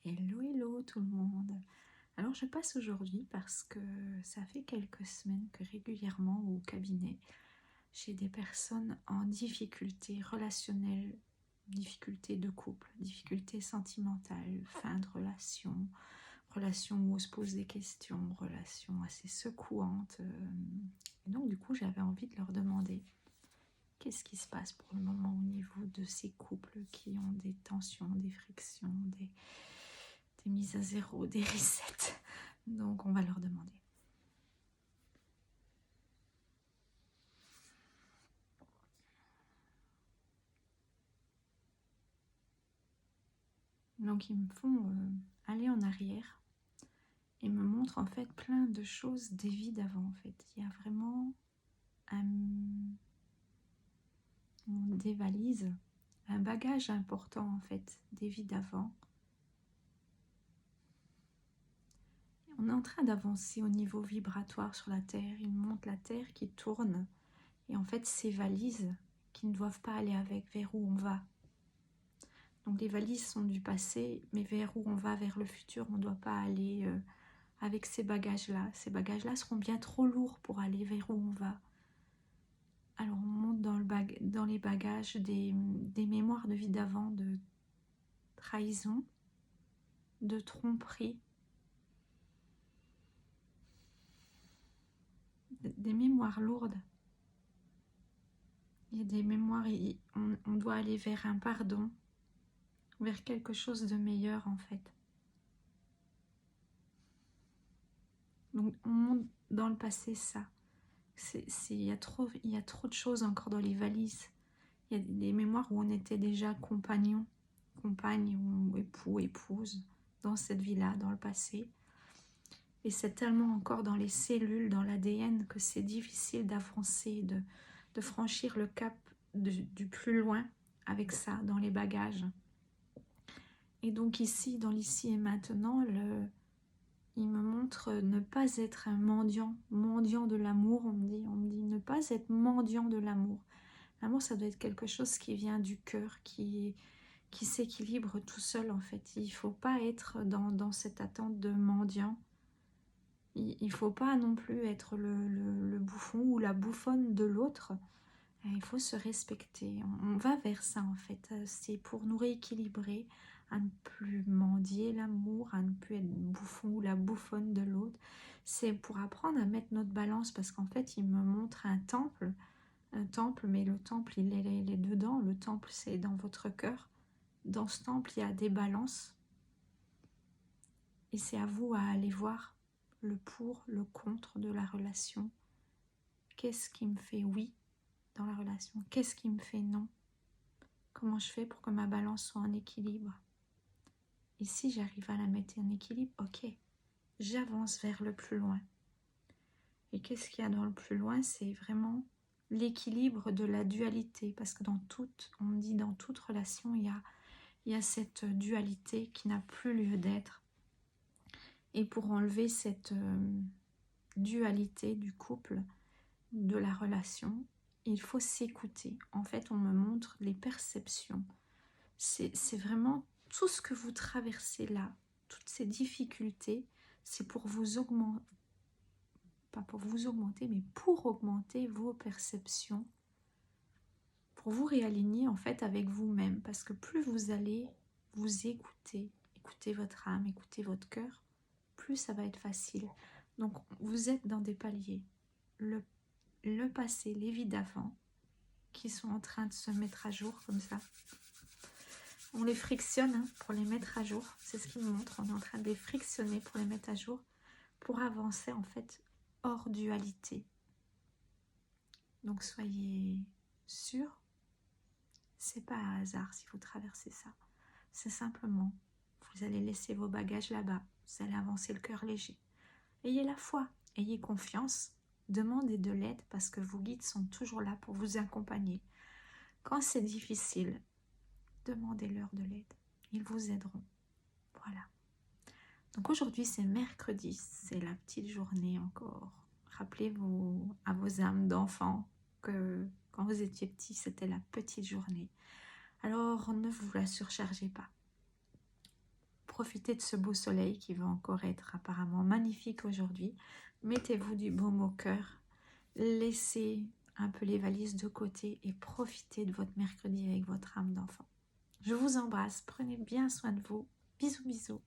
Hello, hello tout le monde. Alors je passe aujourd'hui parce que ça fait quelques semaines que régulièrement au cabinet, j'ai des personnes en difficulté relationnelle, difficulté de couple, difficulté sentimentale, fin de relation, relation où on se pose des questions, relation assez secouante. Et donc du coup j'avais envie de leur demander qu'est-ce qui se passe pour le moment au niveau de ces couples qui ont des tensions, des frictions, des mises à zéro, des resets. Donc on va leur demander. Donc ils me font aller en arrière et me montrent en fait plein de choses des vies d'avant en fait. Il y a vraiment des valises, un bagage important en fait des vies d'avant. On est en train d'avancer au niveau vibratoire sur la Terre. Ils me montrent la Terre qui tourne et en fait ces valises qui ne doivent pas aller avec vers où on va. Donc les valises sont du passé, mais vers où on va, vers le futur, on ne doit pas aller avec ces bagages-là. Ces bagages-là seront bien trop lourds pour aller vers où on va. Alors on monte dans les bagages des mémoires de vie d'avant, de trahison, de tromperie, des mémoires lourdes. Il y a des mémoires, on doit aller vers un pardon, vers quelque chose de meilleur en fait. Donc on monte dans le passé ça. Il y a trop de choses encore dans les valises. Il y a des mémoires où on était déjà compagnon, compagne ou époux, épouse dans cette vie-là, dans le passé. Et c'est tellement encore dans les cellules, dans l'ADN que c'est difficile d'avancer, de franchir le cap du plus loin avec ça, dans les bagages. Et donc ici, dans l'ici et maintenant, il me montre ne pas être un mendiant de l'amour, on me dit ne pas être mendiant de l'amour. L'amour, ça doit être quelque chose qui vient du cœur, qui s'équilibre tout seul en fait. Il ne faut pas être dans cette attente de mendiant. Il ne faut pas non plus être le bouffon ou la bouffonne de l'autre. Il faut se respecter. On va vers ça en fait. C'est pour nous rééquilibrer, à ne plus mendier l'amour, à ne plus être bouffon ou la bouffonne de l'autre. C'est pour apprendre à mettre notre balance parce qu'en fait, il me montre un temple, mais le temple, il est dedans. Le temple, c'est dans votre cœur. Dans ce temple, il y a des balances. Et c'est à vous à aller voir le pour, le contre de la relation. Qu'est-ce qui me fait oui dans la relation? Qu'est-ce qui me fait non? Comment je fais pour que ma balance soit en équilibre? Et si j'arrive à la mettre en équilibre, ok, j'avance vers le plus loin. Et qu'est-ce qu'il y a dans le plus loin? C'est vraiment l'équilibre de la dualité. Parce que on dit dans toute relation, il y a cette dualité qui n'a plus lieu d'être. Et pour enlever cette dualité du couple, de la relation, il faut s'écouter. En fait, on me montre les perceptions. C'est vraiment tout ce que vous traversez là, toutes ces difficultés, c'est pour vous augmenter, pas pour vous augmenter, mais pour augmenter vos perceptions, pour vous réaligner en fait avec vous-même. Parce que plus vous allez vous écouter votre âme, écouter votre cœur, plus ça va être facile. Donc vous êtes dans des paliers. Le passé, les vies d'avant, qui sont en train de se mettre à jour comme ça. On les frictionne pour les mettre à jour. C'est ce qu'il nous montre. On est en train de les frictionner pour les mettre à jour, pour avancer en fait hors dualité. Donc soyez sûrs, c'est pas un hasard si vous traversez ça. C'est simplement, vous allez laisser vos bagages là-bas. Vous allez avancer le cœur léger. Ayez la foi, ayez confiance. Demandez de l'aide parce que vos guides sont toujours là pour vous accompagner. Quand c'est difficile, demandez-leur de l'aide. Ils vous aideront. Voilà. Donc aujourd'hui, c'est mercredi. C'est la petite journée encore. Rappelez à vos âmes d'enfants que quand vous étiez petits, c'était la petite journée. Alors, ne vous la surchargez pas. profitez de ce beau soleil qui va encore être apparemment magnifique aujourd'hui. Mettez-vous du baume au cœur. Laissez un peu les valises de côté et profitez de votre mercredi avec votre âme d'enfant. Je vous embrasse. Prenez bien soin de vous. Bisous, bisous.